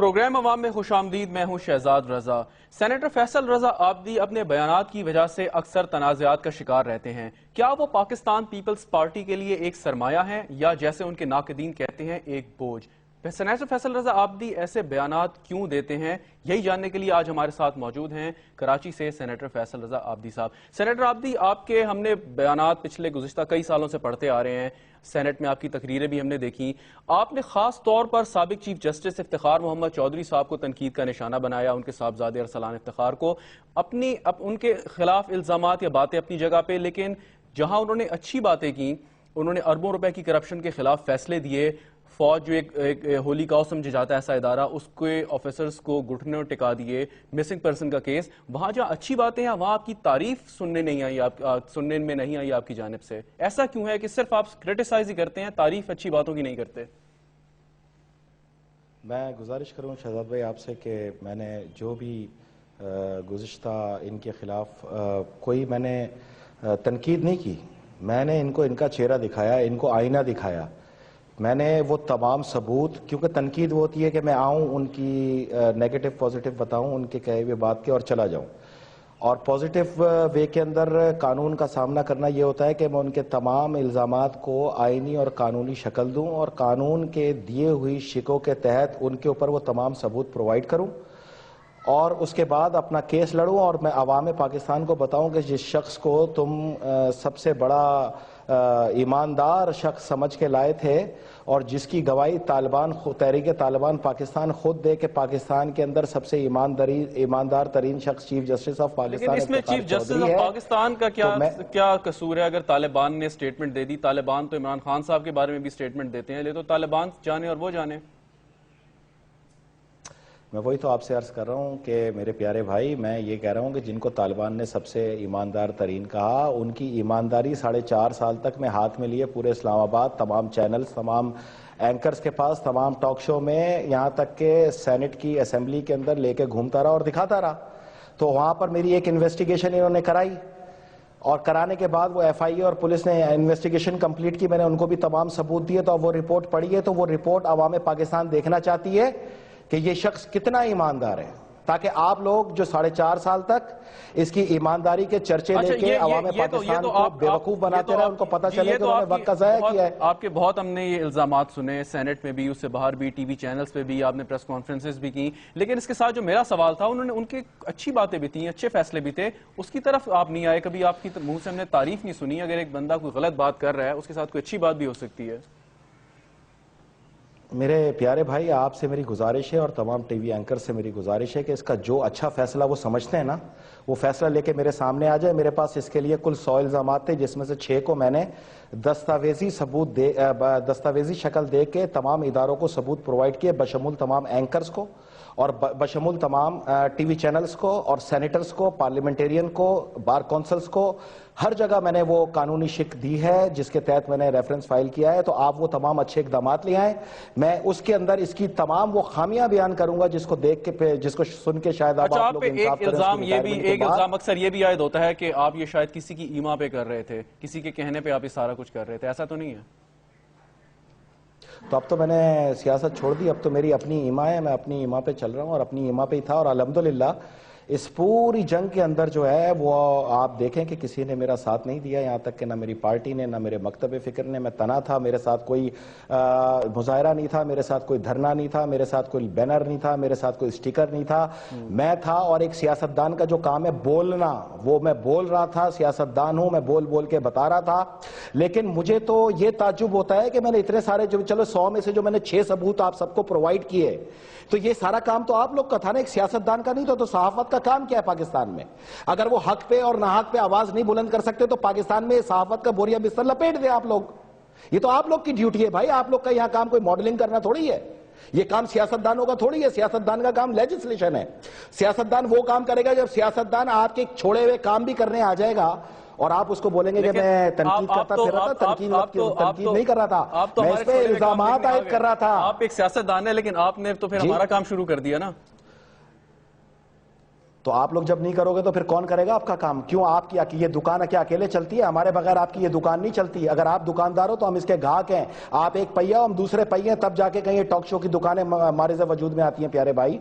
Programme عوام میں خوش آمدید. میں ہوں شہزاد رضا. سینیٹر فیصل رضا عابدی اپنے بیانات کی وجہ سے اکثر تنازعات کا شکار رہتے ہیں. کیا وہ پاکستان پیپلز پارٹی کے لیے ایک سرمایہ ہیں یا جیسے ان کے ناقدین کہتے ہیں ایک بوجھ؟ سینیٹر فیصل رضا عابدی ایسے بیانات کیوں دیتے ہیں؟ یہی جاننے کے لیے آج ہمارے ساتھ موجود ہیں کراچی سے سینیٹر فیصل رضا عابدی صاحب. سینیٹر عابدی، آپ کے ہم نے بیانات پچھلے گزشتہ کئی سالوں سے پڑھتے آ رہے ہیں. سینٹ میں آپ کی تقریریں بھی ہم نے دیکھی. آپ نے خاص طور پر سابق چیف جسٹس افتخار محمد چودھری صاحب کو تنقید کا نشانہ بنایا، ان کے صاحبزادے ارسلان افتخار کو. ان کے خلاف الزامات یا باتیں اپنی جگہ پہ، لیکن جہاں انہوں نے اچھی باتیں کی، انہوں نے اربوں روپے کی کرپشن کے خلاف فیصلے دیے. فوج جو ایک ہولی کاؤ سمجھا جاتا ہے ایسا ادارہ، اس کے آفیسرز کو گھٹنوں ٹکا دیے. مسنگ پرسن کا کیس، وہاں جہاں اچھی باتیں ہیں وہاں آپ کی تعریف سننے میں نہیں آئی آپ کی جانب سے. ایسا کیوں ہے کہ صرف آپ کرٹیسائز ہی کرتے ہیں، تعریف اچھی باتوں کی نہیں کرتے؟ میں گزارش کروں شہزاد بھائی آپ سے کہ میں نے جو بھی گزشتہ ان کے خلاف کوئی میں نے تنقید نہیں کی. میں نے ان کو ان کا چہرہ دکھایا، ان کو آئینہ دکھایا. میں نے وہ تمام ثبوت، کیونکہ تنقید وہ ہوتی ہے کہ میں آؤں ان کی نیگیٹو پازیٹو بتاؤں ان کے کہے ہوئے بات کے اور چلا جاؤں، اور پازیٹو وے کے اندر قانون کا سامنا کرنا یہ ہوتا ہے کہ میں ان کے تمام الزامات کو آئینی اور قانونی شکل دوں اور قانون کے دیے ہوئی شکوں کے تحت ان کے اوپر وہ تمام ثبوت پرووائڈ کروں، اور اس کے بعد اپنا کیس لڑوں اور میں عوام پاکستان کو بتاؤں کہ جس شخص کو تم سب سے بڑا ایماندار شخص سمجھ کے لائے تھے اور جس کی گواہی تحریک طالبان پاکستان خود دے کہ پاکستان کے اندر سب سے ایماندار ترین شخص چیف جسٹس آف پاکستان، لیکن اس میں چیف جسٹس آف پاکستان کا کیا قصور ہے؟ اگر طالبان نے سٹیٹمنٹ دے دی، طالبان تو عمران خان صاحب کے بارے میں بھی سٹیٹمنٹ دیتے ہیں، لے تو طالبان جانے اور وہ جانے. میں وہی تو آپ سے عرض کر رہا ہوں کہ میرے پیارے بھائی، میں یہ کہہ رہا ہوں کہ جن کو طالبان نے سب سے ایماندار ترین کہا، ان کی ایمانداری 4.5 سال تک میں ہاتھ میں لیے پورے اسلام آباد تمام چینلز، تمام اینکرز کے پاس، تمام ٹاک شو میں، یہاں تک کہ سینٹ کی اسمبلی کے اندر لے کے گھومتا رہا اور دکھاتا رہا. تو وہاں پر میری ایک انویسٹیگیشن انہوں نے کرائی، اور کرانے کے بعد وہ ایف آئی اے اور پولیس نے انویسٹیگیشن کمپلیٹ کی. میں نے ان کو بھی تمام ثبوت دیے. تو اب وہ رپورٹ پڑھی ہے تو وہ رپورٹ عوام پاکستان دیکھنا چاہتی ہے کہ یہ شخص کتنا ایماندار ہے، تاکہ آپ لوگ جو 4.5 سال تک اس کی ایمانداری کے چرچے لے کے عوام پاکستان کو بیوقوف بناتے رہے، ان کو پتہ چلے کہ انہوں نے وقت کا ضائع کیا ہے. آپ کے بہت ہم نے یہ الزامات سنے، سینٹ میں بھی، اس سے باہر بھی، ٹی وی چینلز پہ بھی، آپ نے پریس کانفرنسز بھی کی. لیکن اس کے ساتھ جو میرا سوال تھا، انہوں نے ان کے اچھی باتیں بھی تھیں، اچھے فیصلے بھی تھے، اس کی طرف آپ نہیں آئے. کبھی آپ کی منہ سے ہم نے تعریف نہیں سنی. اگر ایک بندہ کوئی غلط بات کر رہا ہے، اس کے ساتھ کوئی اچھی بات بھی ہو سکتی ہے. میرے پیارے بھائی، آپ سے میری گزارش ہے اور تمام ٹی وی اینکر سے میری گزارش ہے کہ اس کا جو اچھا فیصلہ وہ سمجھتے ہیں نا، وہ فیصلہ لے کے میرے سامنے آ جائے. میرے پاس اس کے لیے کل 100 الزامات تھے، جس میں سے 6 کو میں نے دستاویزی شکل دے کے تمام اداروں کو ثبوت پرووائڈ کیے، بشمول تمام اینکرز کو اور بشمول تمام ٹی وی چینلز کو اور سینیٹرز کو، پارلیمنٹیرین کو، بار کونسلز کو. ہر جگہ میں نے وہ قانونی شک دی ہے جس کے تحت میں نے ریفرنس فائل کیا ہے. تو آپ وہ تمام اچھے اقدامات لے آئیں. میں اس کے اندر اس کی تمام وہ خامیاں بیان کروں گا جس کو دیکھ کے، جس کو سن کے شاید آپ لوگ انصاف کریں. ایک الزام اکثر یہ بھی عائد ہوتا ہے کہ آپ یہ شاید کسی کی ایما پہ کر رہے تھے، کسی کے کہنے پہ آپ یہ سارا کچھ کر رہے تھے. ایسا تو نہیں ہے؟ تو اب تو میں نے سیاست چھوڑ دی، اب تو میری اپنی ایما ہے، میں اپنی ایما پہ چل رہا ہوں اور اپنی ایما پہ ہی تھا. اور الحمدللہ اس پوری جنگ کے اندر جو ہے وہ آپ دیکھیں کہ کسی نے میرا ساتھ نہیں دیا، یہاں تک کہ نہ میری پارٹی نے، نہ میرے مکتب فکر نے. میں تنہا تھا، میرے ساتھ کوئی مظاہرہ نہیں تھا، میرے ساتھ کوئی دھرنا نہیں تھا، میرے ساتھ کوئی بینر نہیں تھا، میرے ساتھ کوئی سٹیکر نہیں تھا. میں تھا، اور ایک سیاستدان کا جو کام ہے بولنا، وہ میں بول رہا تھا. سیاستدان ہوں، میں بول بول کے بتا رہا تھا. لیکن مجھے تو یہ تعجب ہوتا ہے کہ میں نے اتنے سارے، چلو 100 میں سے جو میں نے 6 ثبوت آپ سب کو پرووائڈ کیے، تو یہ سارا کام تو آپ لوگ کا تھا نا، ایک سیاستدان کا نہیں تو صحافت کا کام کیا ہے پاکستان میں؟ اگر وہ حق پہ اور ناحق پہ آواز نہیں بلند کر سکتے تو پاکستان میں صحافت کا بوریا بستر لپیٹ دیں آپ لوگ. یہ تو آپ لوگ کی ڈیوٹی ہے بھائی. آپ لوگ کا یہاں کام کوئی ماڈلنگ کرنا تھوڑی ہے، یہ کام سیاستدانوں کا تھوڑی ہے. سیاستدان کا کام لیجسلیشن ہے. سیاستدان وہ کام کرے گا جب سیاستدان آپ کے چھوڑے ہوئے کام بھی کرنے آ جائے گا اور آپ اس کو بولیں گے کہ میں تنقید کرتا پھر رہا تھا، تنقید نہیں کر رہا تھا، میں اس پہ الزامات عائد کر رہا تھا. آپ ایک سیاستدان ہیں، لیکن آپ نے تو پھر ہمارا کام شروع کر دیا نا. تو آپ لوگ جب نہیں کرو گے تو پھر کون کرے گا آپ کا کام؟ کیوں آپ کی یہ دکان کیا اکیلے چلتی ہے؟ ہمارے بغیر آپ کی یہ دکان نہیں چلتی. اگر آپ دکاندار ہو تو ہم اس کے گاہک ہیں. آپ ایک پہیا ہو ہم دوسرے پہیے ہیں, تب جا کے کہیں ٹاک شو کی دکانیں ہمارے سے وجود میں آتی ہیں پیارے بھائی.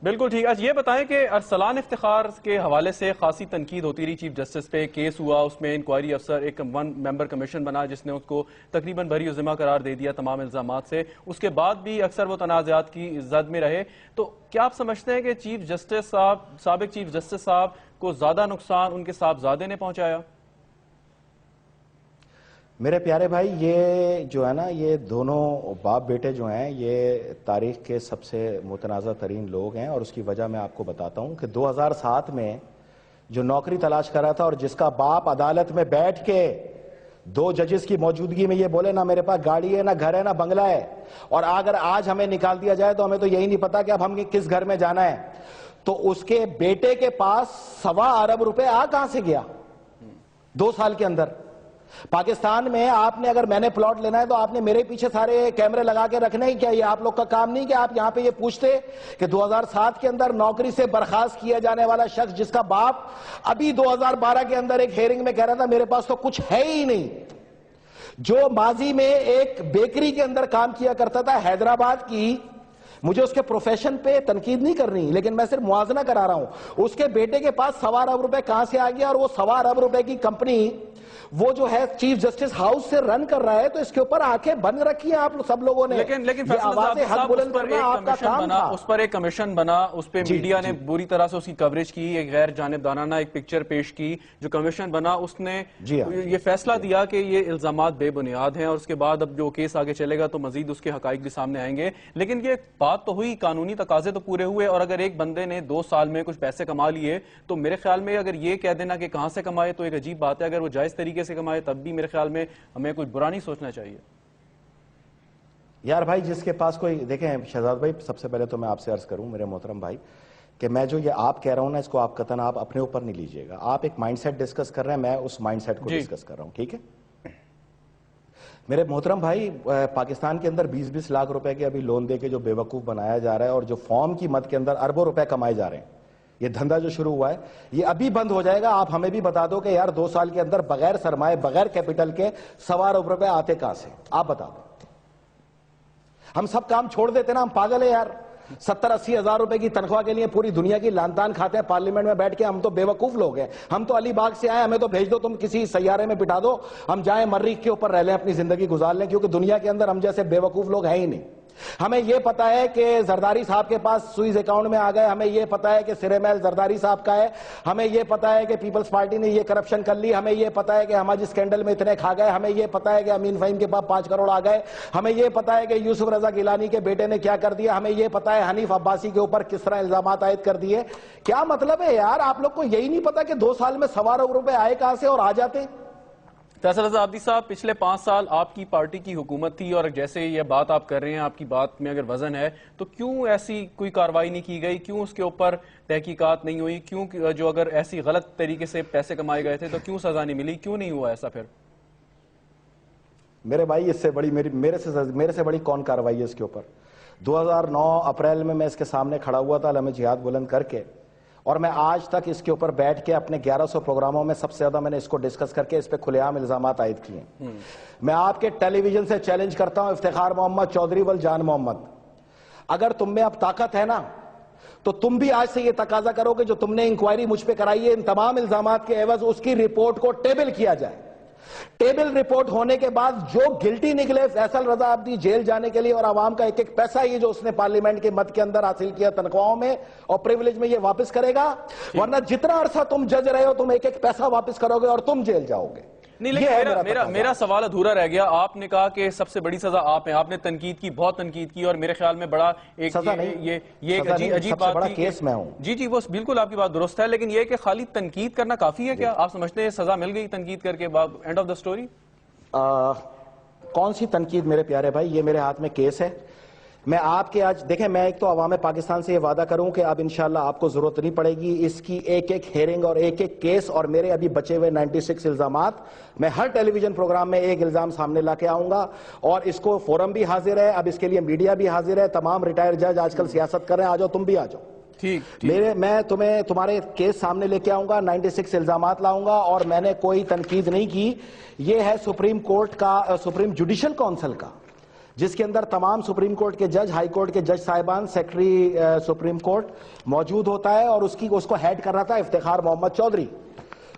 بالکل ٹھیک. آج یہ بتائیں کہ ارسلان افتخار کے حوالے سے خاصی تنقید ہوتی رہی, چیف جسٹس پہ کیس ہوا, اس میں انکوائری افسر ایک 1 ممبر کمیشن بنا جس نے اس کو تقریباً بری و ذمہ قرار دے دیا تمام الزامات سے. اس کے بعد بھی اکثر وہ تنازعات کی زد میں رہے. تو کیا آپ سمجھتے ہیں کہ چیف جسٹس صاحب, سابق چیف جسٹس صاحب کو زیادہ نقصان ان کے صاحبزادے نے پہنچایا؟ میرے پیارے بھائی, یہ جو ہے نا, یہ دونوں باپ بیٹے جو ہیں یہ تاریخ کے سب سے متنازع ترین لوگ ہیں. اور اس کی وجہ میں آپ کو بتاتا ہوں کہ 2007 میں جو نوکری تلاش کر رہا تھا اور جس کا باپ عدالت میں بیٹھ کے 2 ججز کی موجودگی میں یہ بولے نہ میرے پاس گاڑی ہے, نہ گھر ہے, نہ بنگلہ ہے, اور اگر آج ہمیں نکال دیا جائے تو ہمیں تو یہی نہیں پتا کہ اب ہم کس گھر میں جانا ہے. تو اس کے بیٹے کے پاس 1.25 ارب روپے کہاں سے گیا 2 سال کے اندر؟ پاکستان میں آپ نے, اگر میں نے پلاٹ لینا ہے تو آپ نے میرے پیچھے سارے کیمرے لگا کے رکھنے ہی کیا؟ یہ آپ لوگ کا کام نہیں کہ آپ یہاں پہ یہ پوچھتے کہ 2007 کے اندر نوکری سے برخاست کیا جانے والا شخص جس کا باپ ابھی 2012 کے اندر ایک ہیرنگ میں کہہ رہا تھا میرے پاس تو کچھ ہے ہی نہیں, جو ماضی میں ایک بیکری کے اندر کام کیا کرتا تھا حیدرآباد کی, مجھے اس کے پروفیشن پہ تنقید نہیں کرنی لیکن میں صرف موازنہ کرا رہا ہوں, اس کے بیٹے کے پاس 1.25 ارب روپے کہاں سے آ گیا؟ اور وہ 1.25 ارب روپے کی کمپنی وہ جو ہے چیف جسٹس ہاؤس سے رن کر رہا ہے. تو اس کے اوپر آنکھیں بند رکھی ہیں آپ سب لوگوں نے. لیکن یہ آوازیں حق بلند کرنا آپ کا کام تھا. اس پر ایک کمیشن بنا, اس پہ میڈیا نے بری طرح سے اس کی کوریج کی, ایک غیر جانبدارانہ ایک پکچر پیش کی. جو کمیشن بنا اس نے یہ فیصلہ دیا کہ یہ الزامات بے بنیاد ہیں, اور اس کے بعد اب جو کیس آگے چلے گا تو مزید اس کے حقائق بھی سامنے آئیں گے. لیکن یہ بات تو ہوئی, قانونی تقاضے تو پورے ہوئے, اور اگر ایک بندے نے 2 سال میں کچھ پیسے کما لیے تو میرے خیال میں اگر یہ کہہ دینا کہ کہاں سے کمائے تو ایک عجیب بات ہے. اگر وہ جائز طریقے سے کمائے تب بھی میرے خیال میں ہمیں کچھ برا نہیں سوچنا چاہیے. یار بھائی, جس کے پاس کوئی, دیکھیں شہزاد بھائی, سب سے پہلے تو میں آپ سے عرض کروں میرے محترم بھائی کہ میں جو یہ آپ کہہ رہا ہوں نا, اس کو آپ قطعاً آپ اپنے اوپر نہیں لیجئے گا. آپ ایک مائنڈ سیٹ ڈسکس کر رہے ہیں, میں اس مائنڈ سیٹ کو ڈسکس کر رہا ہوں, ٹھیک ہے میرے محترم بھائی. پاکستان کے اندر 20-20 لاکھ روپے کے ابھی لون دے کے جو بے وقوف بنایا جا رہا ہے, اور جو فارم کی مد کے اندر اربوں روپے کمائے جا رہے ہیں, یہ دھندا جو شروع ہوا ہے یہ ابھی بند ہو جائے گا. آپ ہمیں بھی بتا دو کہ یار 2 سال کے اندر بغیر سرمائے, بغیر کیپٹل کے 1.25 ارب روپے آتے کہاں سے؟ آپ بتا دو. ہم سب کام چھوڑ دیتے نا, ہم پاگل ہیں یار. 70-80 ہزار روپے کی تنخواہ کے لیے پوری دنیا کی لان تان کھاتے ہیں پارلیمنٹ میں بیٹھ کے. ہم تو بے وقوف لوگ ہیں, ہم تو علی باغ سے آئے, ہمیں تو بھیج دو تم کسی سیارے میں بٹھا دو, ہم جائیں مریخ کے اوپر رہ لیں, اپنی زندگی گزار لیں, کیونکہ دنیا کے اندر ہم جیسے بے وقوف لوگ ہیں ہی نہیں. ہمیں یہ پتا ہے کہ زرداری صاحب کے پاس سوئز اکاؤنٹ میں آ گئے, ہمیں یہ پتا ہے کہ سرے محل زرداری صاحب کا ہے, ہمیں یہ پتا ہے کہ پیپلز پارٹی نے یہ کرپشن کر لی, ہمیں یہ پتا ہے کہ ہمارے اسکینڈل میں اتنے کھا گئے, ہمیں یہ پتا ہے کہ امین فہیم کے پاس 5 کروڑ آ گئے, ہمیں یہ پتا ہے کہ یوسف رضا گیلانی کے بیٹے نے کیا کر دیا, ہمیں یہ پتا ہے حنیف عباسی کے اوپر کس طرح الزامات عائد کر دیے. کیا مطلب ہے یار, آپ لوگ کو یہی نہیں پتا کہ 2 سال میں 1.25 ارب روپے آئے کہاں سے اور آ جاتے ہیں؟ فیصل رضا عابدی صاحب, پچھلے 5 سال آپ کی پارٹی کی حکومت تھی, اور جیسے یہ بات آپ کر رہے ہیں, آپ کی بات میں اگر وزن ہے تو کیوں ایسی کوئی کارروائی نہیں کی گئی, کیوں اس کے اوپر تحقیقات نہیں ہوئی, کیوں جو اگر ایسی غلط طریقے سے پیسے کمائے گئے تھے تو کیوں سزا نہیں ملی, کیوں نہیں ہوا ایسا؟ پھر میرے بھائی, اس سے بڑی میرے سے بڑی کون کارروائی ہے اس کے اوپر؟ 2009 اپریل میں اس کے سامنے کھڑا ہوا تھا علم جہاد بلند کر کے, اور میں آج تک اس کے اوپر بیٹھ کے اپنے 1100 پروگراموں میں سب سے زیادہ میں نے اس کو ڈسکس کر کے اس پہ کھلے عام الزامات عائد کیے ہیں. میں آپ کے ٹیلی ویژن سے چیلنج کرتا ہوں, افتخار محمد چودھری والجان محمد, اگر تم میں اب طاقت ہے نا تو تم بھی آج سے یہ تقاضا کرو کہ جو تم نے انکوائری مجھ پہ کرائی ہے ان تمام الزامات کے عوض اس کی رپورٹ کو ٹیبل کیا جائے. ٹیبل رپورٹ ہونے کے بعد جو گلٹی نکلے فیصل رضا عابدی جیل جانے کے لیے, اور عوام کا ایک ایک پیسہ یہ جو اس نے پارلیمنٹ کے مد کے اندر حاصل کیا تنخواہوں میں اور پریولیج میں, یہ واپس کرے گا. ورنہ جتنا عرصہ تم جج رہے ہو تم ایک ایک پیسہ واپس کرو گے اور تم جیل جاؤ گے. نہیں, لیکن میرا سوال ادھورا رہ گیا. آپ نے کہا کہ سب سے بڑی سزا آپ ہیں, آپ نے تنقید کی, بہت تنقید کی, اور میرے خیال میں بڑا ایک یہ عجیب بات تھی. کیس میں ہوں. جی وہ بالکل آپ کی بات درست ہے, لیکن یہ کہ خالی تنقید کرنا کافی ہے کیا؟ آپ سمجھتے ہیں سزا مل گئی تنقید کر کے, اینڈ آف دا سٹوری؟ کون سی تنقید میرے پیارے بھائی, یہ میرے ہاتھ میں کیس ہے. میں آپ کے آج دیکھیں, میں ایک تو عوام پاکستان سے یہ وعدہ کروں کہ اب انشاءاللہ آپ کو ضرورت نہیں پڑے گی اس کی ایک ایک ہیرنگ اور ایک ایک کیس, اور میرے ابھی بچے ہوئے 96 الزامات, میں ہر ٹیلی ویژن پروگرام میں ایک الزام سامنے لا کے آؤں گا, اور اس کو فورم بھی حاضر ہے, اب اس کے لیے میڈیا بھی حاضر ہے, تمام ریٹائر جج آج کل سیاست کر رہے ہیں, آ جاؤ تم بھی آ جاؤ. میں تمہارے کیس سامنے لے کے آؤں گا, 96 الزامات لاؤں گا, اور میں نے کوئی تنقید نہیں کی. یہ ہے سپریم کورٹ کا, سپریم جوڈیشل کونسل کا, جس کے اندر تمام سپریم کورٹ کے جج, ہائی کورٹ کے جج صاحبان, سیکرٹری سپریم کورٹ موجود ہوتا ہے, اور اس کو ہیڈ کر رہا تھا افتخار محمد چودھری.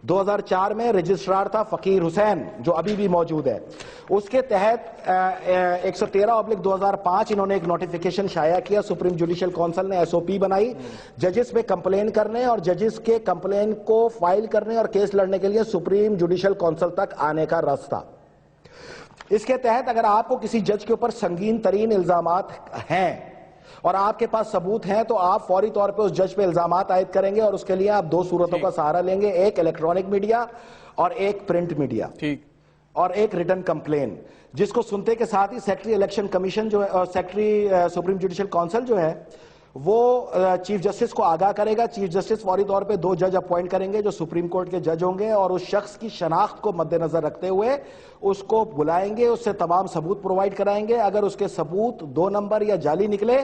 2004 میں رجسٹرار تھا فقیر حسین, جو ابھی بھی موجود ہے. اس کے تحت 113/2005 انہوں نے ایک نوٹیفیکیشن شائع کیا. سپریم جوڈیشل کونسل نے SOP بنائی ججز پہ کمپلین کرنے اور ججز کے کمپلین کو فائل کرنے اور کیس لڑنے کے لیے سپریم جوڈیشل کونسل تک آنے کا راستہ. اس کے تحت اگر آپ کو کسی جج کے اوپر سنگین ترین الزامات ہیں اور آپ کے پاس ثبوت ہیں, تو آپ فوری طور پہ اس جج پہ الزامات عائد کریں گے, اور اس کے لیے آپ 2 صورتوں کا سہارا لیں گے, ایک الیکٹرانک میڈیا اور ایک پرنٹ میڈیا, اور ایک ریٹن کمپلین, جس کو سنتے کے ساتھ ہی سیکرٹری الیکشن کمیشن جو ہے, سیکرٹری سپریم جوڈیشل کونسل جو ہے, وہ چیف جسٹس کو آگاہ کرے گا. چیف جسٹس فوری طور پہ 2 جج اپوائنٹ کریں گے جو سپریم کورٹ کے جج ہوں گے, اور اس شخص کی شناخت کو مد نظر رکھتے ہوئے اس کو بلائیں گے, اس سے تمام ثبوت پرووائڈ کرائیں گے. اگر اس کے ثبوت 2 نمبر یا جعلی نکلے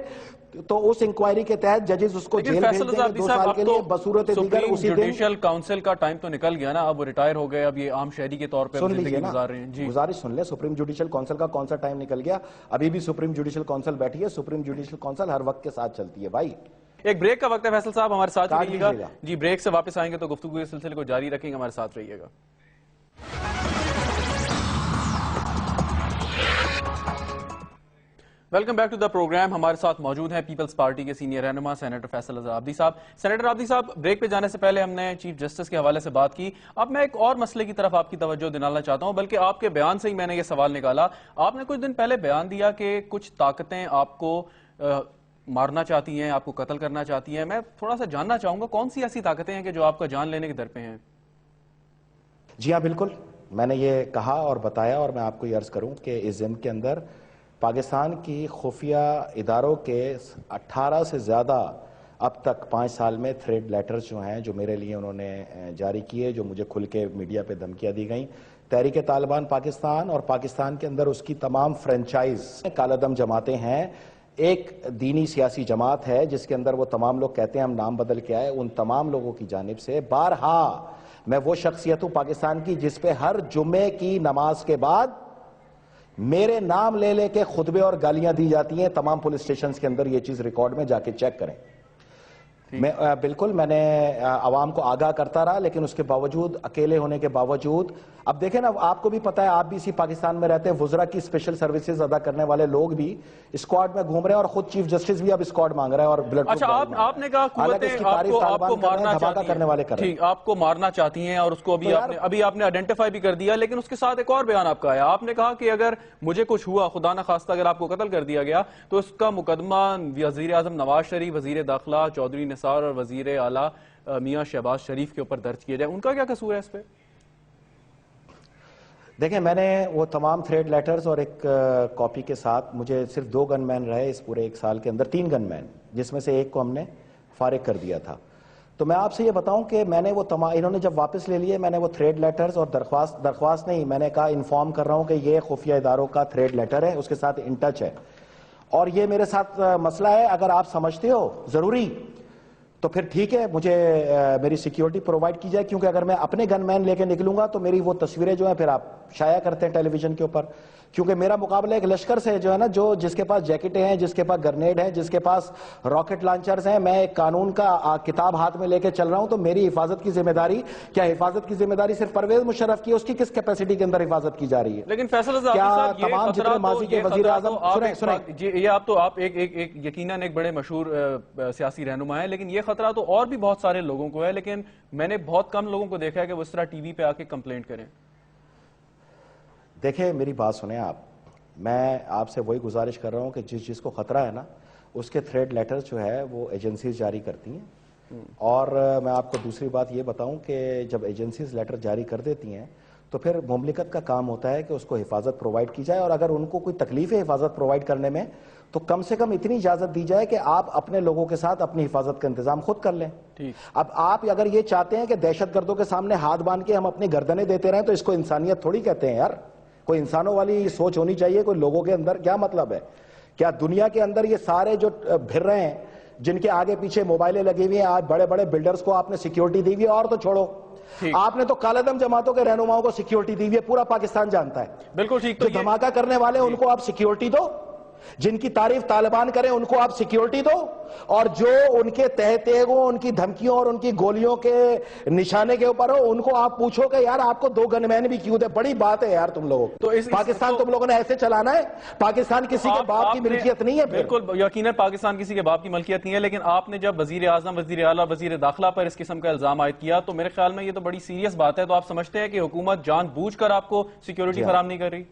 تو اس انکوائری کے تحت ججز اس کو جیل بھیج دیں گے 2 سال کے لیے بصورت دیگر. اسی دن جوڈیشل کونسل کا ٹائم تو نکل گیا نا, اب وہ ریٹائر ہو گئے, اب یہ عام شہری کے طور پہ زندگی گزار رہے ہیں. گزارش سن لیں, سپریم جوڈیشل کونسل کا کون سا ٹائم نکل گیا؟ ابھی بھی سپریم جوڈیشل کونسل بیٹھی ہے. سپریم جوڈیشل کونسل ہر وقت کے ساتھ چلتی ہے بھائی. ایک بریک کا وقت ہے فیصل صاحب, ہمارے ساتھ رہیے گا. جی, بریک سے واپس آئیں گے تو گفتگو کے سلسلے کو جاری رکھیں گے, ہمارے ساتھ رہیے گا. Welcome back to the programme. ہمارے ساتھ موجود ہیں پیپلز پارٹی کے سینئر رہنما سینیٹر فیصل رضا عابدی صاحب. سینیٹر عابدی صاحب, بریک پہ جانے سے پہلے ہم نے چیف جسٹس کے حوالے سے بات کی. اب میں ایک اور مسئلے کی طرف آپ کی توجہ دلانا چاہتا ہوں, بلکہ آپ کے بیان سے ہی میں نے یہ سوال نکالا. آپ نے کچھ دن پہلے بیان دیا کہ کچھ طاقتیں آپ کو مارنا چاہتی ہیں, آپ کو قتل کرنا چاہتی ہیں. میں تھوڑا سا جاننا چاہوں گا کون سی ایسی طاقتیں ہیں کہ جو آپ کا جان لینے کے در پہ ہیں؟ جی ہاں, بالکل, میں نے یہ کہا اور بتایا, اور میں آپ کو یہ عرض کروں کہ اس ضمن کے اندر پاکستان کی خفیہ اداروں کے 18 سے زیادہ اب تک 5 سال میں تھریڈ لیٹرز جو ہیں, جو میرے لیے انہوں نے جاری کیے, جو مجھے کھل کے میڈیا پہ دھمکیاں دی گئیں. تحریک طالبان پاکستان اور پاکستان کے اندر اس کی تمام فرنچائز کالعدم جماعتیں ہیں. ایک دینی سیاسی جماعت ہے جس کے اندر وہ تمام لوگ کہتے ہیں ہم نام بدل کے آئے. ان تمام لوگوں کی جانب سے بارہا میں وہ شخصیت ہوں پاکستان کی جس پہ ہر جمعے کی نماز کے بعد میرے نام لے لے کے خطبے اور گالیاں دی جاتی ہیں. تمام پولیس سٹیشنز کے اندر یہ چیز ریکارڈ میں جا کے چیک کریں. بالکل میں نے عوام کو آگاہ کرتا رہا, لیکن اس کے باوجود, اکیلے ہونے کے باوجود, اب دیکھیں نا, آپ کو بھی پتہ ہے, آپ بھی اسی پاکستان میں رہتے ہیں, وزراء کی اسپیشل سروسز ادا کرنے والے لوگ بھی اسکواڈ میں گھوم رہے ہیں, اور خود چیف جسٹس بھی اب اسکواڈ مانگ رہا ہے اور بلڈ. اچھا, آپ نے کہا قوتیں آپ کو مارنا چاہتی ہیں, ٹھیک, آپ کو مارنا چاہتی ہیں, اور اس کو ابھی آپ نے آئیڈینٹیفائی بھی کر دیا, لیکن اس کے ساتھ ایک اور بیان آپ کا آیا. آپ نے کہا کہ اگر مجھے کچھ ہوا, خدا نخواستہ اگر آپ کو قتل کر دیا گیا, تو اس کا مقدمہ وزیر اعظم نواز شریف, وزیر داخلہ چودھری نثار اور وزیر اعلیٰ میاں شہباز شریف کے اوپر درج کیا جائے. ان کا کیا قصور ہے اس پہ؟ دیکھیں, میں نے وہ تمام تھریڈ لیٹرز اور ایک کاپی کے ساتھ, مجھے صرف 2 گن مین رہے اس پورے 1 سال کے اندر, 3 گن مین, جس میں سے ایک کو ہم نے فارغ کر دیا تھا. تو میں آپ سے یہ بتاؤں کہ میں نے وہ انہوں نے جب واپس لے لیے, میں نے وہ تھریڈ لیٹرز اور درخواست نہیں, میں نے کہا انفارم کر رہا ہوں کہ یہ خفیہ اداروں کا تھریڈ لیٹر ہے, اس کے ساتھ ان ٹچ ہے, اور یہ میرے ساتھ مسئلہ ہے. اگر آپ سمجھتے ہو ضروری تو پھر ٹھیک ہے, مجھے میری سیکیورٹی پرووائڈ کی جائے, کیونکہ اگر میں اپنے گن مین لے کے نکلوں گا تو میری وہ تصویریں جو ہیں پھر آپ شائع کرتے ہیں ٹیلی ویژن کے اوپر, کیونکہ میرا مقابلہ ایک لشکر سے جو ہے نا, جس کے پاس جیکٹیں ہیں, جس کے پاس گرنیڈ ہیں, جس کے پاس راکٹ لانچرز ہیں. میں ایک قانون کا کتاب ہاتھ میں لے کے چل رہا ہوں, تو میری حفاظت کی ذمہ داری, کیا حفاظت کی ذمہ داری صرف پرویز مشرف کی, اس کی کس کیپیسٹی کے اندر حفاظت کی جا رہی ہے؟ لیکن فیصل رضا صاحب, تمام جتنے ماضی کے وزیر اعظم, سنیں یہ آپ ایک یقیناً ایک بڑے مشہور سیاسی رہنما ہیں, لیکن یہ خطرہ تو اور بھی بہت سارے لوگوں کو ہے, لیکن میں نے بہت کم لوگوں کو دیکھا ہے کہ وہ اس طرح ٹی وی پہ آ کے کمپلینٹ کریں. دیکھیں, میری بات سنیں آپ, میں آپ سے وہی گزارش کر رہا ہوں کہ جس کو خطرہ ہے نا, اس کے تھریڈ لیٹر جو ہے وہ ایجنسیز جاری کرتی ہیں. اور میں آپ کو دوسری بات یہ بتاؤں کہ جب ایجنسیز لیٹر جاری کر دیتی ہیں تو پھر مملکت کا کام ہوتا ہے کہ اس کو حفاظت پرووائڈ کی جائے, اور اگر ان کو کوئی تکلیف ہے حفاظت پرووائڈ کرنے میں تو کم سے کم اتنی اجازت دی جائے کہ آپ اپنے لوگوں کے ساتھ اپنی حفاظت کا انتظام خود کر لیں. اب آپ اگر یہ چاہتے ہیں کہ دہشت گردوں کے سامنے ہاتھ باندھ کے ہم اپنی گردنیں دیتے رہیں, تو اس کو انسانیت تھوڑی کہتے ہیں یار. کوئی انسانوں والی سوچ ہونی چاہیے, کوئی لوگوں کے اندر. کیا مطلب ہے, کیا دنیا کے اندر یہ سارے جو پھر رہے ہیں جن کے آگے پیچھے موبائلیں لگی ہوئی ہیں. آج بڑے بڑے بلڈرز کو آپ نے سیکیورٹی دی ہوئی ہے, اور تو چھوڑو, آپ نے تو کالعدم جماعتوں کے رہنماؤں کو سیکیورٹی دی ہوئی ہے, پورا پاکستان جانتا ہے. بالکل ٹھیک. جو دھماکہ کرنے والے ان کو آپ سیکیورٹی دو, جن کی تعریف طالبان کریں ان کو آپ سیکیورٹی دو, اور جو ان کے تحت ان کی دھمکیوں اور ان کی گولیوں کے نشانے کے اوپر ہو, ان کو آپ پوچھو کہ یار آپ کو 2 گن مین بھی کیوں دے. بڑی بات ہے یار تم لوگوں کو. پاکستان تم لوگوں نے ایسے چلانا ہے؟ پاکستان کسی کے باپ کی ملکیت نہیں ہے. بالکل یقیناً پاکستان کسی کے باپ کی ملکیت نہیں ہے, لیکن آپ نے جب وزیر اعظم, وزیر اعلیٰ, وزیر داخلہ پر اس قسم کا الزام عائد کیا تو میرے خیال میں یہ تو بڑی سیریس بات ہے. تو آپ سمجھتے ہیں کہ حکومت جان بوجھ کر آپ کو سیکیورٹی فراہم نہیں کر رہی؟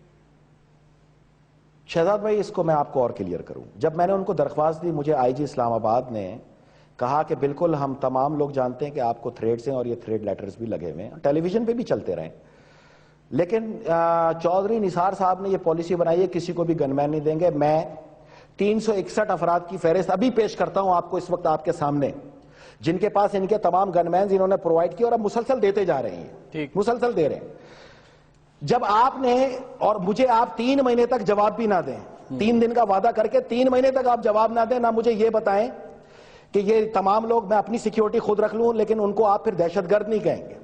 شہزاد بھائی, اس کو میں آپ کو اور کلیئر کروں. جب میں نے ان کو درخواست دی, مجھے آئی جی اسلام آباد نے کہا کہ بالکل ہم تمام لوگ جانتے ہیں کہ آپ کو تھریڈز ہیں, اور یہ تھریڈ لیٹرز بھی لگے ہوئے ہیں, ٹیلی ویژن پہ بھی چلتے رہیں, لیکن چودھری نثار صاحب نے یہ پالیسی بنائی ہے کسی کو بھی گن مین نہیں دیں گے. میں 361 افراد کی فہرست ابھی پیش کرتا ہوں آپ کو اس وقت آپ کے سامنے, جن کے پاس ان کے تمام گن مینز انہوں نے پرووائڈ کیے, اور اب مسلسل دیتے جا رہے ہیں, مسلسل دے رہے ہیں. جب آپ نے, اور مجھے آپ 3 مہینے تک جواب بھی نہ دیں, 3 دن کا وعدہ کر کے 3 مہینے تک آپ جواب نہ دیں, نہ مجھے یہ بتائیں کہ یہ تمام لوگ, میں اپنی سیکیورٹی خود رکھ لوں, لیکن ان کو آپ پھر دہشت گرد نہیں کہیں گے.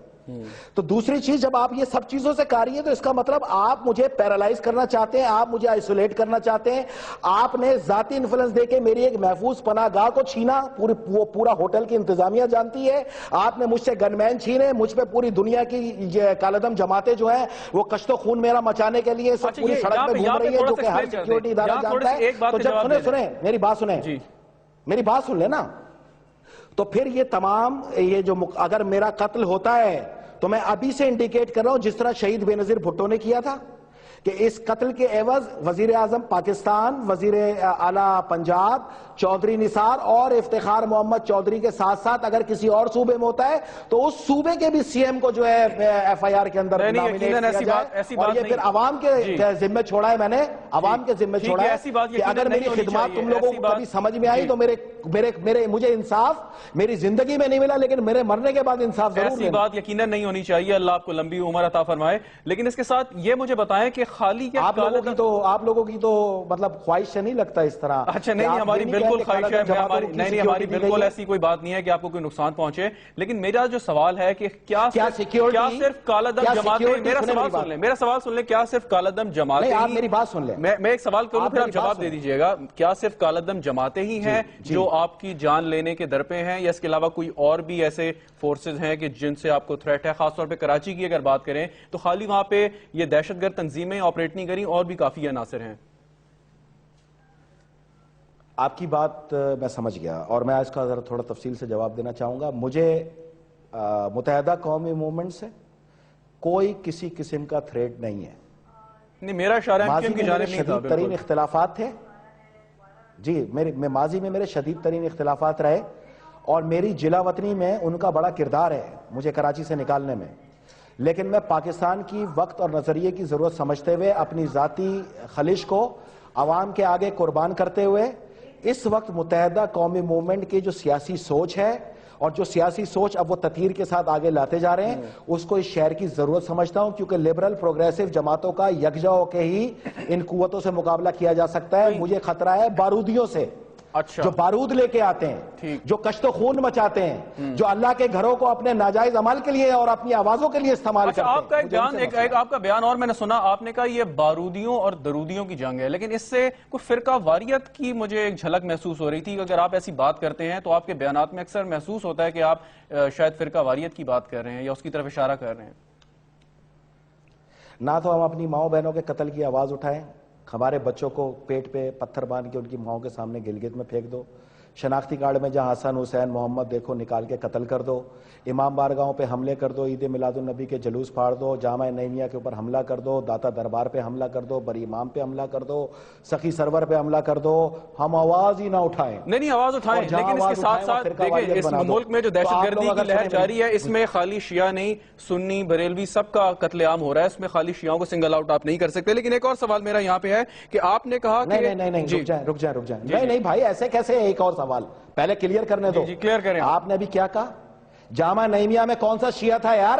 تو دوسری چیز, جب آپ یہ سب چیزوں سے کاری ہیں تو اس کا مطلب آپ مجھے پیرالائز کرنا چاہتے ہیں, آپ مجھے آئسولیٹ کرنا چاہتے ہیں. آپ نے ذاتی انفلوئنس دے کے میری ایک محفوظ پناہ گاہ کو چھینا, وہ پورا ہوٹل کی انتظامیہ جانتی ہے. آپ نے مجھ سے گن مین چھینے, مجھ پہ پوری دنیا کی کالعدم جماعتیں جو ہیں وہ کشت و خون میرا مچانے کے لیے سب پوری سڑک پہ گھوم رہی ہے, جو کہ ہر سیکیورٹی ادارہ جانتا ہے. تو جب سنیں میری بات, میری بات سن لیں نا, تو پھر یہ تمام یہ جو اگر میرا قتل ہوتا ہے تو میں ابھی سے انڈیکیٹ کر رہا ہوں, جس طرح شہید بے نظیر بھٹو نے کیا تھا, کہ اس قتل کے عوض وزیر اعظم پاکستان, وزیر اعلیٰ پنجاب چودھری نثار اور افتخار محمد چودھری کے ساتھ ساتھ اگر کسی اور صوبے میں ہوتا ہے تو اس صوبے کے بھی سی ایم کو جو ہے ایف آئی آر کے اندر نامینیٹ کیا جائے. اور یہ پھر عوام کے ذمہ چھوڑا ہے, میں نے عوام کے ذمہ چھوڑا ہے کہ اگر میری خدمات تم لوگوں کو کبھی سمجھ میں آئی تو مجھے انصاف میری زندگی میں نہیں ملا, لیکن میرے مرنے کے بعد انصاف ضرور. ایسی بات یقیناً نہیں ہونی چاہیے, اللہ آپ کو لمبی عمر عطا فرمائے. لیکن اس کے ساتھ یہ مجھے بتائیں کہ خالی کیا آپ لوگوں کی تو مطلب خواہش سے نہیں لگتا اس طرح. اچھا نہیں, ہماری بالکل خواہش ہے, نہیں ہماری بالکل ایسی کوئی بات نہیں ہے کہ آپ کو کوئی نقصان پہنچے. لیکن میرا جو سوال ہے کہ کیا صرف کالعدم جماعتیں, میرا سوال سن لیں, کیا صرف کالعدم جماعتیں, آپ میری بات سن لیں, میں ایک سوال کروں پھر آپ جواب دے دیجئے گا, کیا صرف کالعدم جماعتیں ہی ہیں جو آپ کی جان لینے کے در پہ ہیں, یا اس کے علاوہ کوئی اور بھی ایسے فورسز ہیں کہ جن سے آپ کو تھریٹ ہے؟ خاص طور پہ کراچی کی اگر بات کریں تو خالی وہاں پہ یہ دہشت گرد تنظیمیں آپریٹ نہیں کریں, اور بھی کافی عناصر ہیں. آپ کی بات میں سمجھ گیا, اور میں اس کا ذرا تھوڑا تفصیل سے جواب دینا چاہوں گا. مجھے متحدہ قومی موومنٹ سے کوئی کسی قسم کا تھریٹ نہیں ہے. نہیں, میرا اشارہ ایم کی جانب نہیں تھا. شدید ترین اختلافات تھے جی, ماضی میں میرے شدید ترین اختلافات رہے, اور میری جلا وطنی میں ان کا بڑا کردار ہے مجھے کراچی سے نکالنے میں. لیکن میں پاکستان کی وقت اور نظریے کی ضرورت سمجھتے ہوئے, اپنی ذاتی خلش کو عوام کے آگے قربان کرتے ہوئے, اس وقت متحدہ قومی موومنٹ کی جو سیاسی سوچ ہے, اور جو سیاسی سوچ اب وہ تطہیر کے ساتھ آگے لاتے جا رہے ہیں, اس کو اس شہر کی ضرورت سمجھتا ہوں, کیونکہ لبرل پروگریسو جماعتوں کا یکجا ہو کے ہی ان قوتوں سے مقابلہ کیا جا سکتا ہے. مجھے خطرہ ہے بارودیوں سے, جو بارود لے کے آتے ہیں, جو کشت و خون مچاتے ہیں, جو اللہ کے گھروں کو اپنے ناجائز عمل کے لیے اور اپنی آوازوں کے لیے استعمال کرتے ہیں. آپ کا ایک آپ کا بیان اور میں نے سنا, آپ نے کہا یہ بارودیوں اور درودیوں کی جنگ ہے, لیکن اس سے کوئی فرقہ واریت کی مجھے ایک جھلک محسوس ہو رہی تھی. اگر آپ ایسی بات کرتے ہیں تو آپ کے بیانات میں اکثر محسوس ہوتا ہے کہ آپ شاید فرقہ واریت کی بات کر رہے ہیں یا اس کی طرف اشارہ کر رہے ہیں. نہ تو ہم اپنی ماؤں بہنوں کے قتل کی آواز اٹھائیں, ہمارے بچوں کو پیٹ پہ پتھر باندھ کے ان کی ماؤں کے سامنے گلگت میں پھینک دو, شناختی کارڈ میں جہاں حسن حسین محمد دیکھو نکال کے قتل کر دو, امام بارگاہوں پہ حملے کر دو, عید میلاد النبی کے جلوس پھاڑ دو, جامع نعیمیہ کے اوپر حملہ کر دو, داتا دربار پہ حملہ کر دو, بری امام پہ حملہ کر دو, سخی سرور پہ حملہ کر دو, ہم آواز ہی نہ اٹھائیں. نہیں آواز اٹھائیں, لیکن اس کے ساتھ ساتھ دیکھیں اس ملک میں جو دہشت گردی کی لہر جاری ہے, اس میں خالی شیعہ نہیں, سنی بریلوی سب کا قتل عام ہو رہا ہے, اس میں خالی شیعوں کو سنگل آؤٹ آپ نہیں کر سکتے. لیکن ایک اور سوال میرا یہاں پہ ہے کہ آپ نے کہا کہ نہیں, رک جائیں, نہیں بھائی ایسے کیسے, ایک اور سوال پہلے کلیئر کرنے دو. کلیئر کریں. آپ نے ابھی کیا کہا, جامع نعیمیہ میں کون سا شیعہ تھا یار؟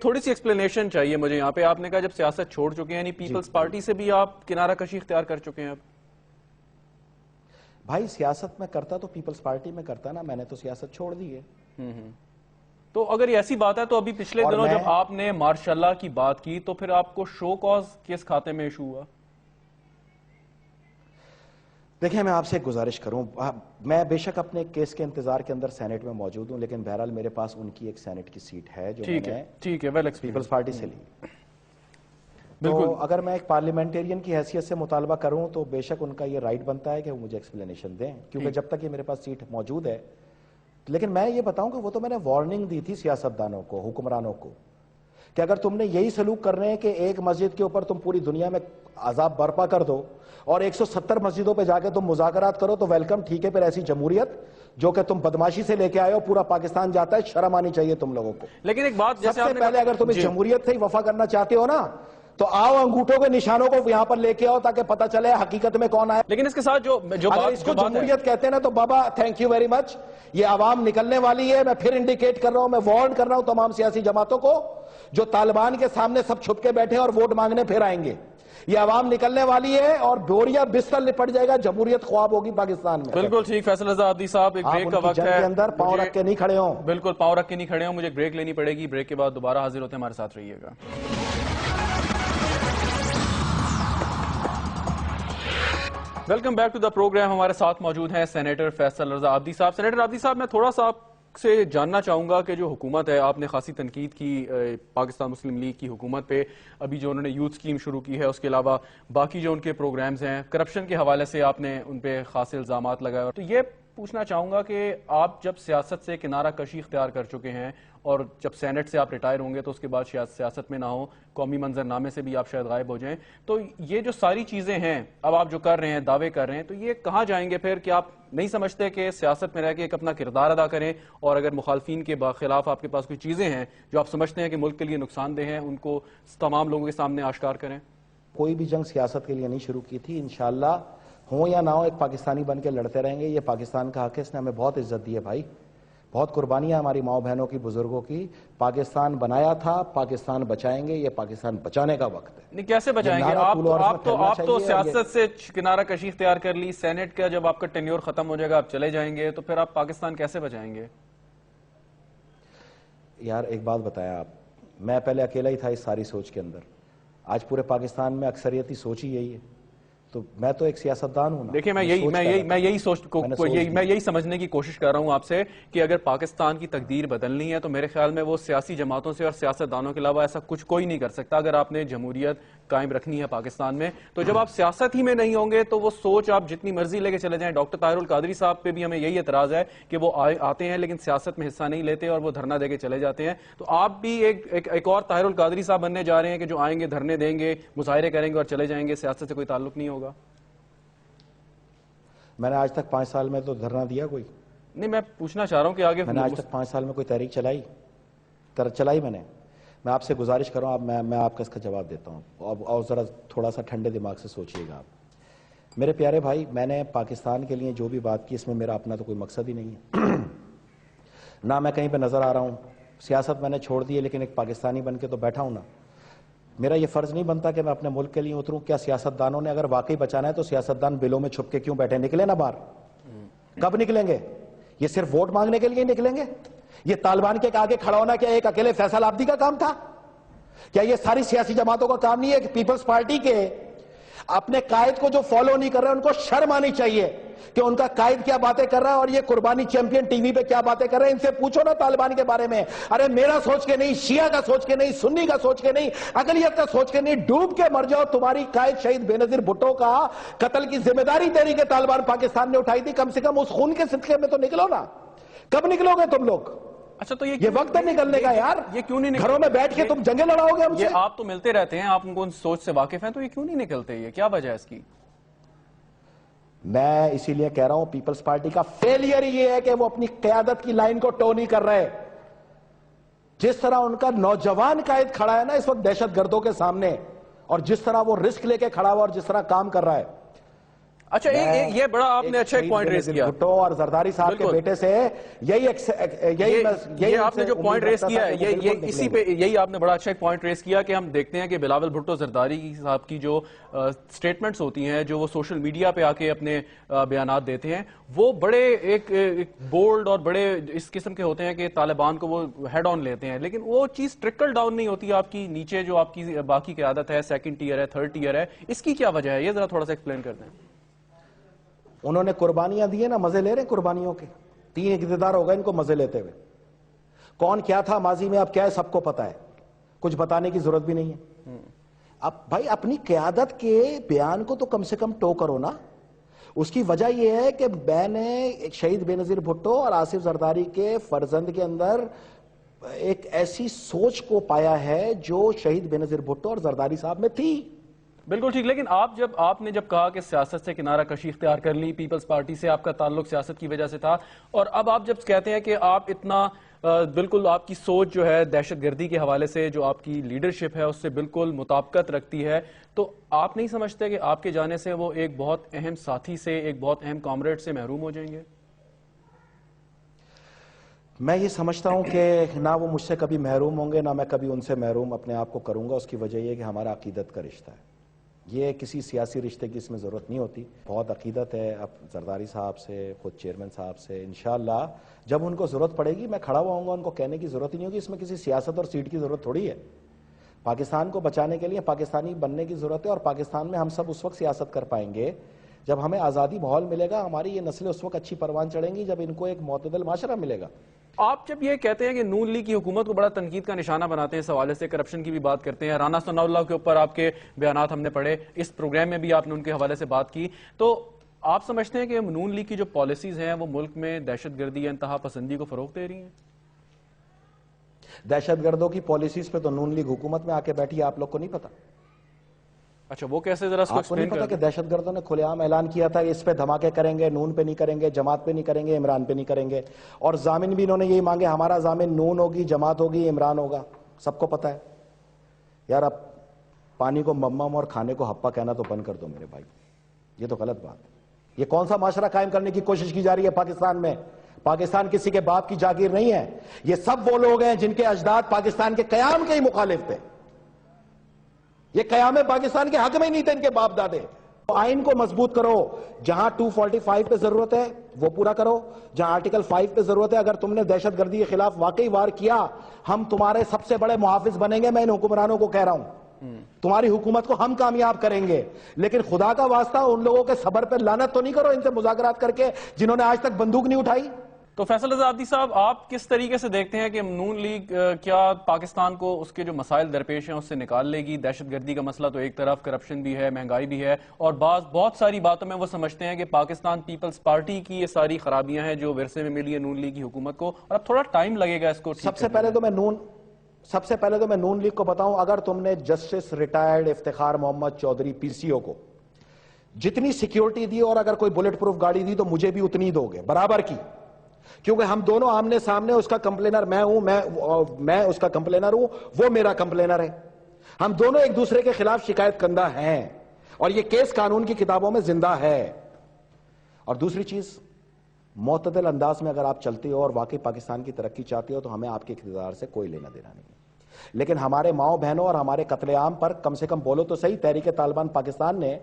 تھوڑی سی ایکسپلینیشن چاہیے مجھے یہاں پہ. آپ نے کہا جب سیاست چھوڑ چکے ہیں یعنی پیپلز پارٹی سے بھی آپ کنارہ کشی اختیار کر چکے ہیں اب؟ بھائی سیاست میں کرتا تو پیپلز پارٹی میں کرتا نا, میں نے تو سیاست چھوڑ دی ہے. تو اگر یہ ایسی بات ہے تو ابھی پچھلے دنوں جب آپ نے ماشاء اللہ کی بات کی تو پھر آپ کو شو کاز کس کھاتے میں ایشو ہوا؟ دیکھیں میں آپ سے ایک گزارش کروں, میں بے شک اپنے کیس کے انتظار کے اندر سینٹ میں موجود ہوں, لیکن بہرحال میرے پاس ان کی ایک سینٹ کی سیٹ ہے جو میں نے پیپلز پارٹی سے لی. تو اگر میں ایک پارلیمنٹیرین کی حیثیت سے مطالبہ کروں تو بے شک ان کا یہ رائٹ بنتا ہے کہ وہ مجھے ایکسپلینیشن دیں, کیونکہ جب تک یہ میرے پاس سیٹ موجود ہے. لیکن میں یہ بتاؤں کہ وہ تو میں نے وارننگ دی تھی سیاستدانوں کو, حکمرانوں کو, کہ اگر تم نے یہی سلوک کرنے ہیں کہ ایک مسجد کے اوپر تم پوری دنیا میں عذاب برپا کر دو اور 170 مسجدوں پہ جا کے تم مذاکرات کرو تو ویلکم, ٹھیک ہے. پھر ایسی جمہوریت جو کہ تم بدماشی سے لے کے آئے ہو, پورا پاکستان جاتا ہے, شرم آنی چاہیے تم لوگوں کو. لیکن ایک بات, سب سے پہلے اگر تم اس جمہوریت سے ہی وفا کرنا چاہتے ہو نا تو آؤ انگوٹھوں کے نشانوں کو یہاں پر لے کے آؤ تاکہ پتہ چلے حقیقت میں کون آیا. لیکن اس کے ساتھ جو اگر اس کو جمہوریت کہتے ہیں نا تو بابا تھینک یو ویری مچ, یہ عوام نکلنے والی ہے. میں پھر انڈیکیٹ کر رہا ہوں, میں وارن کر رہا ہوں تمام سیاسی جماعتوں کو جو طالبان کے سامنے سب چھپ کے بیٹھے اور ووٹ مانگنے پھر آئیں گے. یہ عوام نکلنے والی ہے اور بوریا بستر لپٹ جائے گا, جمہوریت خواب ہوگی پاکستان میں. بالکل ٹھیک. فیصل رضا عابدی صاحب, ایک بریک کا وقت ہے, کے اندر پاؤں رکھ کے نہیں کھڑے ہوں. بالکل پاؤں رکھ کے نہیں کھڑے ہوں, مجھے ایک بریک لینی پڑے گی. بریک کے بعد دوبارہ حاضر ہوتے ہیں, ہمارے ساتھ رہیے گا. Welcome back to the programme. ہمارے ساتھ موجود ہیں سینیٹر فیصل رضا عابدی صاحب. سینیٹر عابدی صاحب, میں تھوڑا سا آپ سے جاننا چاہوں گا کہ جو حکومت ہے, آپ نے خاصی تنقید کی پاکستان مسلم لیگ کی حکومت پہ, ابھی جو انہوں نے یوتھ اسکیم شروع کی ہے, اس کے علاوہ باقی جو ان کے پروگرامز ہیں, کرپشن کے حوالے سے آپ نے ان پہ خاصے الزامات لگائے. تو یہ پوچھنا چاہوں گا کہ آپ جب سیاست سے کنارہ کشی اختیار کر چکے ہیں اور جب سینٹ سے آپ ریٹائر ہوں گے تو اس کے بعد سیاست میں نہ ہو, قومی منظرنامے سے بھی آپ شاید غائب ہو جائیں, تو یہ جو ساری چیزیں ہیں اب آپ جو کر رہے ہیں, دعوے کر رہے ہیں, تو یہ کہاں جائیں گے پھر؟ کہ آپ نہیں سمجھتے کہ سیاست میں رہ کے ایک اپنا کردار ادا کریں اور اگر مخالفین کے خلاف آپ کے پاس کوئی چیزیں ہیں جو آپ سمجھتے ہیں کہ ملک کے لیے نقصان دہ ہیں, ان کو تمام لوگوں کے سامنے آشکار کریں؟ کوئی بھی جنگ سیاست کے لیے نہیں شروع کی تھی. انشاءاللہ ہوں یا نہ ہو ایک پاکستانی بن کے لڑتے رہیں گے. یہ پاکستان کا حق ہے, اس نے ہمیں بہت عزت دی ہے بھائی, بہت قربانیاں ہماری ماؤں بہنوں کی, بزرگوں کی. پاکستان بنایا تھا, پاکستان بچائیں گے, یہ پاکستان بچانے کا وقت ہے. نہیں کیسے بچائیں گے؟ آپ تو سیاست سے کنارہ کشی اختیار کر لی, سینٹ کا جب آپ کا ٹینیور ختم ہو جائے گا آپ چلے جائیں گے, تو پھر آپ پاکستان کیسے بچائیں گے؟ یار ایک بات بتایا آپ, میں پہلے اکیلا ہی تھا اس ساری سوچ کے اندر, آج پورے پاکستان میں اکثریتی سوچ ہی یہی ہے. تو میں تو ایک سیاستدان ہوں. دیکھیں میں یہی سمجھنے کی کوشش کر رہا ہوں آپ سے کہ اگر پاکستان کی تقدیر بدلنی ہے تو میرے خیال میں وہ سیاسی جماعتوں سے اور سیاستدانوں کے علاوہ ایسا کچھ کوئی نہیں کر سکتا. اگر آپ نے جمہوریت قائم رکھنی ہے پاکستان میں تو جب آپ سیاست ہی میں نہیں ہوں گے تو وہ سوچ آپ جتنی مرضی لے کے چلے جائیں. ڈاکٹر طاہر القادری صاحب پہ بھی ہمیں یہی اعتراض ہے کہ وہ آتے ہیں لیکن سیاست میں حصہ نہیں لیتے اور وہ دھرنا دے کے چلے جاتے ہیں. تو آپ بھی ایک اور طاہر القادری صاحب بننے جا رہے ہیں کہ جو آئیں گے, دھرنے دیں گے, مظاہرے کریں گے اور چلے جائیں گے, سیاست سے کوئی تعلق نہیں ہوگا. میں نے آج تک 5 سال میں تو دھرنا دیا کوئی نہیں. میں پوچھنا چاہ رہا ہوں کہ آگے میں نے آج تک 5 سال میں کوئی تحریک چلائی میں آپ سے گزارش کر رہا ہوں, میں آپ کا اس کا جواب دیتا ہوں اور ذرا تھوڑا سا ٹھنڈے دماغ سے سوچئے گا آپ. میرے پیارے بھائی, میں نے پاکستان کے لیے جو بھی بات کی اس میں میرا اپنا تو کوئی مقصد ہی نہیں ہے. نہ میں کہیں پہ نظر آ رہا ہوں. سیاست میں نے چھوڑ دی ہے لیکن ایک پاکستانی بن کے تو بیٹھا ہوں نا. میرا یہ فرض نہیں بنتا کہ میں اپنے ملک کے لیے اتروں. کیا سیاستدانوں نے اگر واقعی بچانا ہے تو سیاستدان بلوں میں چھپ کے کیوں بیٹھے؟ نکلے نا باہر. کب نکلیں گے؟ یہ صرف ووٹ مانگنے کے لیے نکلیں گے؟ یہ طالبان کے آگے کھڑا ہونا کیا ایک اکیلے فیصل عابدی کا کام تھا؟ کیا یہ ساری سیاسی جماعتوں کا کام نہیں ہے کہ پیپلز پارٹی کے اپنے قائد کو جو فالو نہیں کر رہے ان کو شرم آنی چاہیے کہ ان کا قائد کیا باتیں کر رہا ہے اور یہ قربانی چیمپئن ٹی وی پہ کیا باتیں کر رہے ہیں؟ ان سے پوچھو نا طالبان کے بارے میں. ارے میرا سوچ کے نہیں, شیعہ کا سوچ کے نہیں, سنی کا سوچ کے نہیں, اقلیت کا سوچ کے نہیں, ڈوب کے مر جاؤ. تمہاری قائد شہید بے نظیر بھٹو کا قتل کی ذمہ داری تحریک طالبان پاکستان نے اٹھائی تھی. کم سے کم اس خون کے صدقے میں تو نکلو نا. کب نکلو گے تم لوگ؟ اچھا تو یہ وقت ہے نکلنے کا یار. یہ کیوں نہیں گھروں میں بیٹھ کے تم جنگیں لڑاؤ گے ہم سے؟ یہ آپ تو ملتے رہتے ہیں, آپ ان کو سوچ سے واقف ہیں, تو یہ کیوں نہیں نکلتے؟ یہ کیا وجہ ہے اس کی؟ میں اسی لیے کہہ رہا ہوں پیپلز پارٹی کا فیلئر یہ ہے کہ وہ اپنی قیادت کی لائن کو ٹو نہیں کر رہے. جس طرح ان کا نوجوان قائد کھڑا ہے نا اس وقت دہشت گردوں کے سامنے, اور جس طرح وہ رسک لے کے کھڑا ہوا اور جس طرح کام کر رہا ہے, اچھا یہ بڑا آپ نے اچھا ایک پوائنٹ ریز کیا بھٹو اور زرداری صاحب کے بیٹے سے یہ آپ نے جو پوائنٹ ریز کیا ہے اسی پہ یہی آپ نے بڑا اچھا ایک پوائنٹ ریز کیا کہ ہم دیکھتے ہیں کہ بلاول بھٹو زرداری صاحب کی جو سٹیٹمنٹس ہوتی ہیں جو وہ سوشل میڈیا پہ آ کے اپنے بیانات دیتے ہیں وہ بڑے ایک بولڈ اور بڑے اس قسم کے ہوتے ہیں کہ طالبان کو وہ ہیڈ آن لیتے ہیں، لیکن وہ چیز ٹرکل ڈاؤن نہیں ہوتی آپ کی نیچے جو آپ کی باقی قیادت ہے، سیکنڈ ٹیئر ہے، تھرڈ ٹیئر ہے، اس کی کیا وجہ ہے؟ یہ ذرا تھوڑا سا ایکسپلین کر دیں۔ انہوں نے قربانیاں دی ہیں نا، مزے لے رہے ہیں قربانیوں کے، 3 اقتدار ہو گئے ان کو مزے لیتے ہوئے۔ کون کیا تھا ماضی میں اب کیا ہے سب کو پتا ہے، کچھ بتانے کی ضرورت بھی نہیں ہے۔ اب بھائی اپنی قیادت کے بیان کو تو کم سے کم ٹو کرو نا۔ اس کی وجہ یہ ہے کہ میں نے شہید بے نظیر بھٹو اور آصف زرداری کے فرزند کے اندر ایک ایسی سوچ کو پایا ہے جو شہید بے نظیر بھٹو اور زرداری صاحب میں تھی۔ بالکل ٹھیک، لیکن آپ نے جب کہا کہ سیاست سے کنارہ کشی اختیار کر لی، پیپلز پارٹی سے آپ کا تعلق سیاست کی وجہ سے تھا، اور اب آپ جب کہتے ہیں کہ آپ اتنا بالکل آپ کی سوچ جو ہے دہشت گردی کے حوالے سے جو آپ کی لیڈرشپ ہے اس سے بالکل مطابقت رکھتی ہے، تو آپ نہیں سمجھتے کہ آپ کے جانے سے وہ ایک بہت اہم ساتھی سے، ایک بہت اہم کامریڈ سے محروم ہو جائیں گے؟ میں یہ سمجھتا ہوں کہ نہ وہ مجھ سے کبھی محروم ہوں گے، نہ میں کبھی ان سے محروم اپنے آپ کو کروں گا۔ اس کی وجہ یہ ہے کہ ہمارا عقیدت کا رشتہ ہے، یہ کسی سیاسی رشتے کی اس میں ضرورت نہیں ہوتی۔ بہت عقیدت ہے اب زرداری صاحب سے، خود چیئرمین صاحب سے۔ انشاءاللہ جب ان کو ضرورت پڑے گی میں کھڑا ہوا ہوں گا، ان کو کہنے کی ضرورت ہی نہیں ہوگی۔ اس میں کسی سیاست اور سیٹ کی ضرورت تھوڑی ہے۔ پاکستان کو بچانے کے لیے پاکستانی بننے کی ضرورت ہے، اور پاکستان میں ہم سب اس وقت سیاست کر پائیں گے جب ہمیں آزادی ماحول ملے گا۔ ہماری یہ نسلیں اس وقت اچھی پروان چڑھیں گی جب ان کو ایک معتدل معاشرہ ملے گا۔ آپ جب یہ کہتے ہیں کہ نون لیگ کی حکومت کو بڑا تنقید کا نشانہ بناتے ہیں، اس حوالے سے کرپشن کی بھی بات کرتے ہیں، رانا ثناء اللہ کے اوپر آپ کے بیانات ہم نے پڑھے، اس پروگرام میں بھی آپ نے ان کے حوالے سے بات کی، تو آپ سمجھتے ہیں کہ نون لیگ کی جو پالیسیز ہیں وہ ملک میں دہشت گردی یا انتہا پسندی کو فروغ دے رہی ہیں؟ دہشت گردوں کی پالیسیز پہ تو نون لیگ حکومت میں آ کے بیٹھی ہے، آپ لوگ کو نہیں پتا؟ اچھا وہ کیسے، ذرا اس کو آپ کو نہیں ایکسپلین پتا کر کہ دہشت گردوں نے کھلے عام اعلان کیا تھا اس پہ دھماکے کریں گے، نون پہ نہیں کریں گے، جماعت پہ نہیں کریں گے، عمران پہ نہیں کریں گے، اور ضامن بھی انہوں نے یہی مانگے، ہمارا ضامن نون ہوگی، جماعت ہوگی، عمران ہوگا۔ سب کو پتا ہے یار۔ اب پانی کو ممم اور کھانے کو ہپا کہنا تو بند کر دو میرے بھائی، یہ تو غلط بات ہے۔ یہ کون سا معاشرہ قائم کرنے کی کوشش کی جا رہی ہے پاکستان میں؟ پاکستان کسی کے باپ کی جاگیر نہیں ہے۔ یہ سب وہ لوگ ہیں جن کے اجداد پاکستان کے قیام کے ہی مخالف تھے۔ یہ قیام پاکستان کے حق میں ہی نہیں تھے ان کے باپ دادے۔ آئین کو مضبوط کرو، جہاں 245 پہ ضرورت ہے وہ پورا کرو، جہاں آرٹیکل 5 پہ ضرورت ہے۔ اگر تم نے دہشت گردی کے خلاف واقعی وار کیا، ہم تمہارے سب سے بڑے محافظ بنیں گے۔ میں ان حکمرانوں کو کہہ رہا ہوں، تمہاری حکومت کو ہم کامیاب کریں گے، لیکن خدا کا واسطہ ان لوگوں کے صبر پہ لعنت تو نہیں کرو ان سے مذاکرات کر کے جنہوں نے آج تک بندوق نہیں اٹھائی۔ تو فیصل رضا عابدی صاحب، آپ کس طریقے سے دیکھتے ہیں کہ نون لیگ کیا پاکستان کو اس کے جو مسائل درپیش ہیں اس سے نکال لے گی؟ دہشت گردی کا مسئلہ تو ایک طرف، کرپشن بھی ہے، مہنگائی بھی ہے، اور بہت ساری باتوں میں وہ سمجھتے ہیں کہ پاکستان پیپلز پارٹی کی یہ ساری خرابیاں ہیں جو ورثے میں ملی ہے نون لیگ کی حکومت کو، اور اب تھوڑا ٹائم لگے گا اس کو ٹھیک سب سے پہلے تو میں نون لیگ کو بتاؤں، اگر تم نے جسٹس ریٹائرڈ افتخار محمد چودھری پی سی او کو جتنی سیکیورٹی دی اور اگر کوئی بلٹ پروف گاڑی دی تو مجھے بھی اتنی دو گے، برابر کی، کیونکہ ہم دونوں آمنے سامنے، اس کا کمپلینر میں ہوں، میں اس کا کمپلینر ہوں، وہ میرا کمپلینر ہے، ہم دونوں ایک دوسرے کے خلاف شکایت کندہ ہیں، اور یہ کیس قانون کی کتابوں میں زندہ ہے۔ اور دوسری چیز، معتدل انداز میں اگر آپ چلتے ہو اور واقعی پاکستان کی ترقی چاہتے ہو تو ہمیں آپ کے اقتدار سے کوئی لینا دینا نہیں، لیکن ہمارے ماؤں بہنوں اور ہمارے قتل عام پر کم سے کم بولو تو صحیح۔ تحریک طالبان پاکستان نے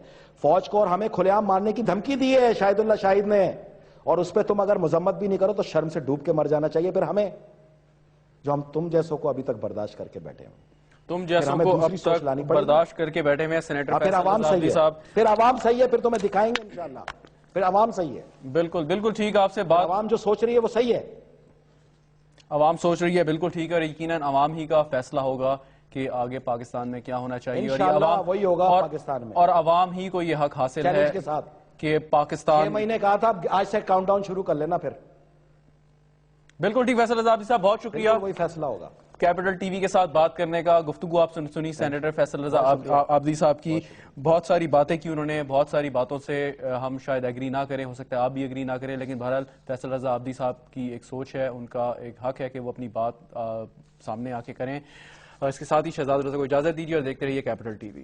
فوج کو اور ہمیں کھلے عام مارنے کی دھمکی دی ہے شاہد اللہ شاہد نے، اور اس پہ تم اگر مذمت بھی نہیں کرو تو شرم سے ڈوب کے مر جانا چاہیے پھر ہمیں، جو ہم تم جیسوں کو ابھی تک برداشت کر کے بیٹھے ہیں، تم جیسوں کو اب تک برداشت کر کے بیٹھے ہیں۔ سینیٹر پھر عوام صحیح ہے، پھر عوام صحیح ہے، پھر تمہیں دکھائیں گے انشاءاللہ، پھر عوام صحیح ہے۔ بالکل بالکل ٹھیک، آپ سے بات، عوام جو سوچ رہی ہے وہ صحیح ہے، عوام سوچ رہی ہے بالکل ٹھیک ہے، اور یقیناً عوام ہی کا فیصلہ ہوگا کہ آگے پاکستان میں کیا ہونا چاہیے، انشاءاللہ وہی ہوگا پاکستان میں، اور عوام ہی کو یہ حق حاصل ہے چیلنج کے ساتھ کہ پاکستان 6 مہینے کہا تھا، آج سے کاؤنٹ ڈاؤن شروع کر لینا پھر۔ بالکل ٹھیک فیصل رضا عابدی صاحب، بہت شکریہ وہی فیصلہ ہوگا۔ کیپٹل ٹی وی کے ساتھ بات کرنے کا، گفتگو آپ سنی سینیٹر فیصل رضا عابدی صاحب کی، بہت ساری باتیں کی انہوں نے، بہت ساری باتوں سے ہم شاید ایگری نہ کریں، ہو سکتا ہے آپ بھی ایگری نہ کریں، لیکن بہرحال فیصل رضا عابدی صاحب کی ایک سوچ ہے، ان کا ایک حق ہے کہ وہ اپنی بات سامنے آ کے کریں۔ اور اس کے ساتھ ہی شہزاد رضا کو اجازت دیجیے اور دیکھتے رہیے کیپٹل ٹی وی۔